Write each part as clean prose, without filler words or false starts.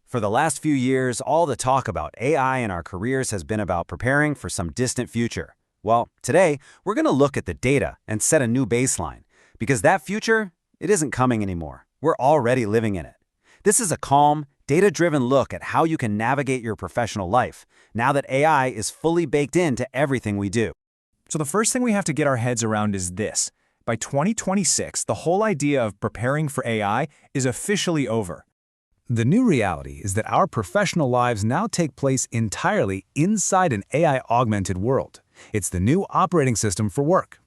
For the last few years, all the talk about AI in our careers has been about preparing for some distant future. Well, today, we're going to look at the data and set a new baseline, because that future, it isn't coming anymore. We're already living in it. This is a calm, data-driven look at how you can navigate your professional life, now that AI is fully baked into everything we do. So the first thing we have to get our heads around is this. By 2026, the whole idea of preparing for AI is officially over. The new reality is that our professional lives now take place entirely inside an AI-augmented world. It's the new operating system for work.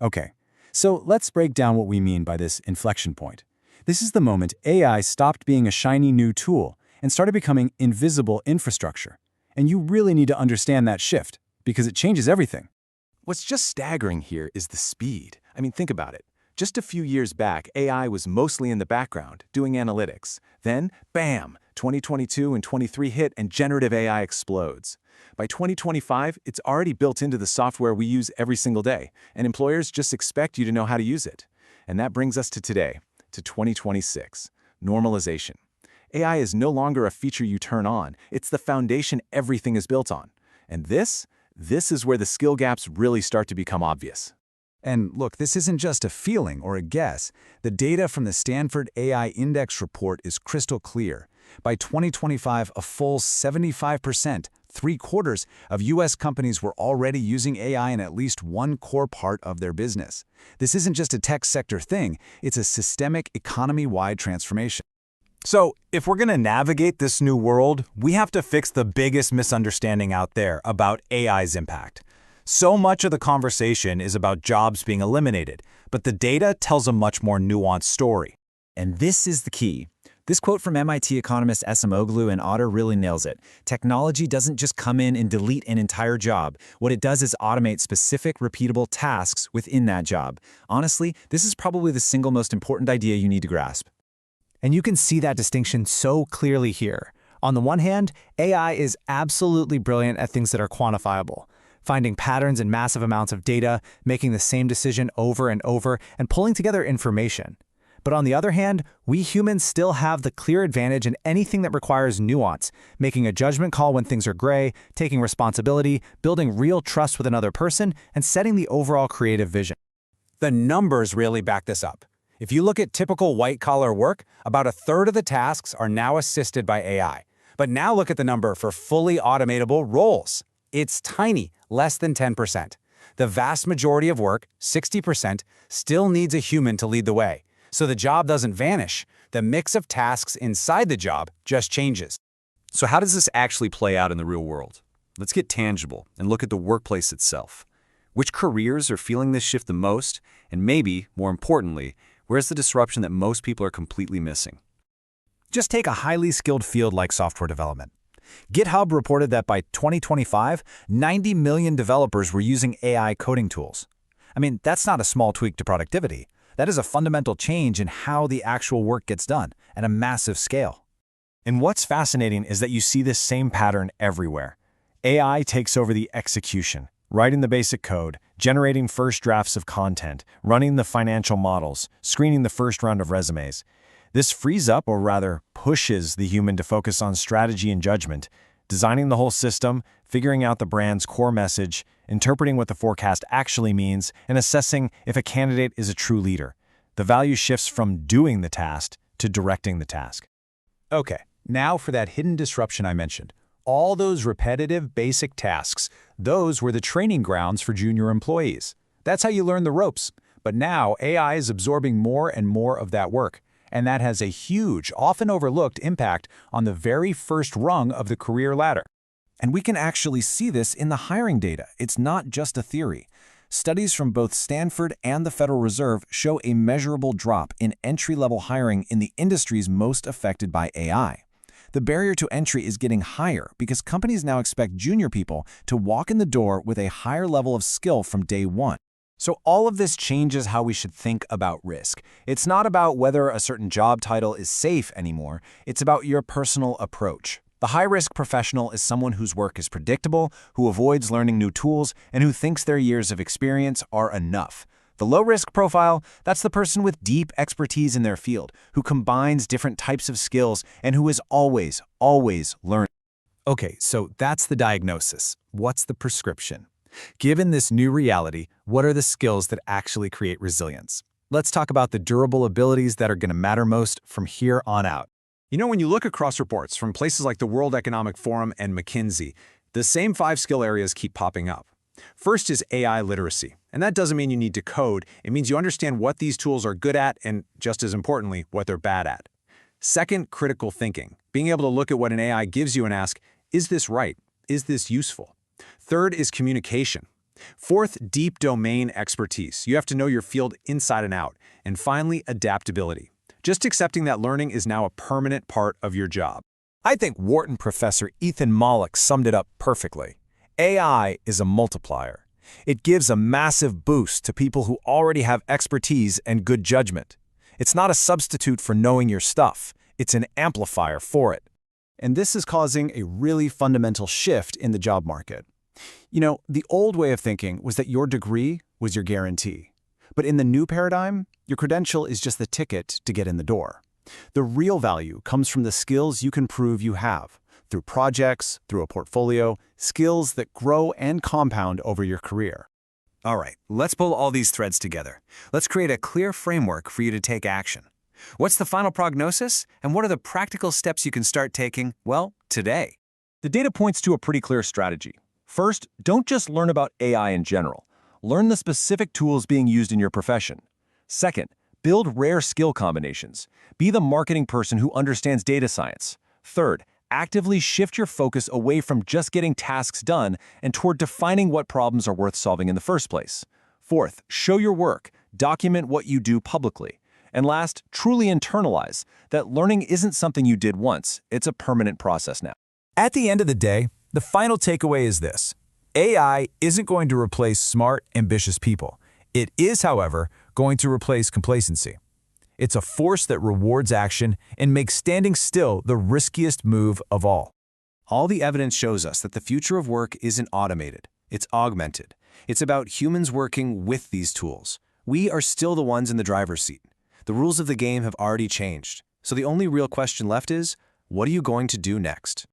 Okay, so let's break down what we mean by this inflection point. This is the moment AI stopped being a shiny new tool and started becoming invisible infrastructure. And you really need to understand that shift, because it changes everything. What's just staggering here is the speed. I mean, think about it. Just a few years back, AI was mostly in the background, doing analytics. Then, bam, 2022 and 23 hit and generative AI explodes. By 2025, it's already built into the software we use every single day, and employers just expect you to know how to use it. And that brings us to today, to 2026, normalization. AI is no longer a feature you turn on, it's the foundation everything is built on. And this is where the skill gaps really start to become obvious. And look, this isn't just a feeling or a guess. The data from the Stanford AI Index report is crystal clear. By 2025, a full 75%, three-quarters of U.S. companies were already using AI in at least one core part of their business. This isn't just a tech sector thing, it's a systemic economy-wide transformation. So, if we're going to navigate this new world, we have to fix the biggest misunderstanding out there about AI's impact. So much of the conversation is about jobs being eliminated, but the data tells a much more nuanced story. And this is the key. This quote from MIT economists Esamoglu and Otter really nails it. Technology doesn't just come in and delete an entire job. What it does is automate specific, repeatable tasks within that job. Honestly, this is probably the single most important idea you need to grasp. And you can see that distinction so clearly here. On the one hand, AI is absolutely brilliant at things that are quantifiable. Finding patterns in massive amounts of data, making the same decision over and over, and pulling together information. But on the other hand, we humans still have the clear advantage in anything that requires nuance, making a judgment call when things are gray, taking responsibility, building real trust with another person, and setting the overall creative vision. The numbers really back this up. If you look at typical white-collar work, about a third of the tasks are now assisted by AI. But now look at the number for fully automatable roles. It's tiny, less than 10%. The vast majority of work, 60%, still needs a human to lead the way. So the job doesn't vanish. The mix of tasks inside the job just changes. So how does this actually play out in the real world? Let's get tangible and look at the workplace itself. Which careers are feeling this shift the most? And maybe, more importantly, where's the disruption that most people are completely missing? Just take a highly skilled field like software development. GitHub reported that by 2025, 90 million developers were using AI coding tools. I mean, that's not a small tweak to productivity. That is a fundamental change in how the actual work gets done at a massive scale. And what's fascinating is that you see this same pattern everywhere. AI takes over the execution, writing the basic code, generating first drafts of content, running the financial models, screening the first round of resumes. This frees up, or rather pushes, the human to focus on strategy and judgment, designing the whole system, figuring out the brand's core message, interpreting what the forecast actually means, and assessing if a candidate is a true leader. The value shifts from doing the task to directing the task. Okay, now for that hidden disruption I mentioned. All those repetitive, basic tasks, those were the training grounds for junior employees. That's how you learn the ropes. But now AI is absorbing more and more of that work. And that has a huge, often overlooked impact on the very first rung of the career ladder. And we can actually see this in the hiring data. It's not just a theory. Studies from both Stanford and the Federal Reserve show a measurable drop in entry-level hiring in the industries most affected by AI. The barrier to entry is getting higher because companies now expect junior people to walk in the door with a higher level of skill from day one. So all of this changes how we should think about risk. It's not about whether a certain job title is safe anymore. It's about your personal approach. The high-risk professional is someone whose work is predictable, who avoids learning new tools, and who thinks their years of experience are enough. The low-risk profile, that's the person with deep expertise in their field, who combines different types of skills and who is always learning. Okay, so that's the diagnosis. What's the prescription? Given this new reality, what are the skills that actually create resilience? Let's talk about the durable abilities that are going to matter most from here on out. You know, when you look across reports from places like the World Economic Forum and McKinsey, the same 5 skill areas keep popping up. First is AI literacy, and that doesn't mean you need to code. It means you understand what these tools are good at and, just as importantly, what they're bad at. Second, critical thinking, being able to look at what an AI gives you and ask, is this right? Is this useful? Third is communication. Fourth, deep domain expertise. You have to know your field inside and out. And finally, adaptability. Just accepting that learning is now a permanent part of your job. I think Wharton professor Ethan Mollick summed it up perfectly. AI is a multiplier. It gives a massive boost to people who already have expertise and good judgment. It's not a substitute for knowing your stuff. It's an amplifier for it. And this is causing a really fundamental shift in the job market. You know, the old way of thinking was that your degree was your guarantee. But in the new paradigm, your credential is just the ticket to get in the door. The real value comes from the skills you can prove you have, through projects, through a portfolio, skills that grow and compound over your career. All right, let's pull all these threads together. Let's create a clear framework for you to take action. What's the final prognosis, and what are the practical steps you can start taking, well, today? The data points to a pretty clear strategy. First, don't just learn about AI in general. Learn the specific tools being used in your profession. Second, build rare skill combinations. Be the marketing person who understands data science. Third, actively shift your focus away from just getting tasks done and toward defining what problems are worth solving in the first place. Fourth, show your work. Document what you do publicly. And last, truly internalize that learning isn't something you did once. It's a permanent process now. At the end of the day, the final takeaway is this. AI isn't going to replace smart, ambitious people. It is, however, going to replace complacency. It's a force that rewards action and makes standing still the riskiest move of all. All the evidence shows us that the future of work isn't automated. It's augmented. It's about humans working with these tools. We are still the ones in the driver's seat. The rules of the game have already changed. So the only real question left is, what are you going to do next?